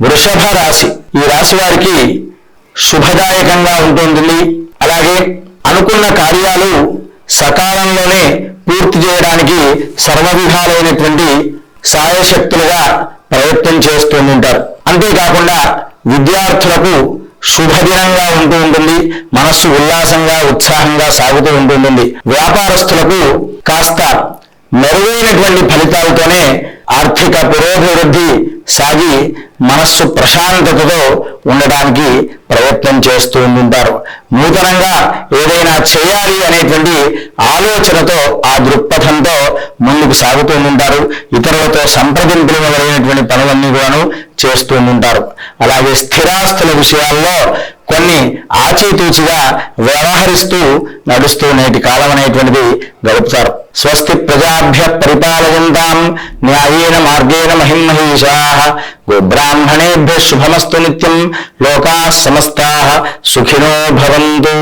వృషభ రాశి. ఈ రాశి వారికి శుభదాయకంగా ఉంటుంది. అలాగే అనుకున్న కార్యాలు సకాలంలోనే పూర్తి చేయడానికి సర్వవిధాలైనటువంటి సాయశక్తులుగా ప్రయత్నం చేస్తూ ఉంటారు. అంతేకాకుండా విద్యార్థులకు శుభదినంగా ఉంటుంది. మనస్సు ఉల్లాసంగా ఉత్సాహంగా సాగుతూ ఉంటుంది. వ్యాపారస్తులకు కాస్త మెరుగైనటువంటి ఫలితాలతోనే ఆర్థిక పురోభివృద్ధి సాగి మనస్సు ప్రశాంతతతో ఉండడానికి ప్రయత్నం చేస్తూ ఉంటారు. నూతనంగా ఏదైనా చేయాలి అనేటువంటి ఆలోచనతో ఆ దృక్పథంతో ముందుకు సాగుతూ ఉంటారు. ఇతరులతో సంప్రదింపులు మొదలైనటువంటి పనులన్నీ కూడాను చేస్తూ ఉంటారు. అలాగే స్థిరాస్తుల విషయాల్లో కొన్ని ఆచితూచిగా వ్యవహరిస్తూ నడుస్తూ నేటి కాలం అనేటువంటిది గడుపుతారు. స్వస్తి ప్రజాభ్య పరిపాలయంతాం న్యాయేన మార్గేణ మహిమహీషాః గోబ్రాహ్మణేభ్య శుభమస్తు నిత్యం లోకాః సమస్తాః సుఖినో భవంతు.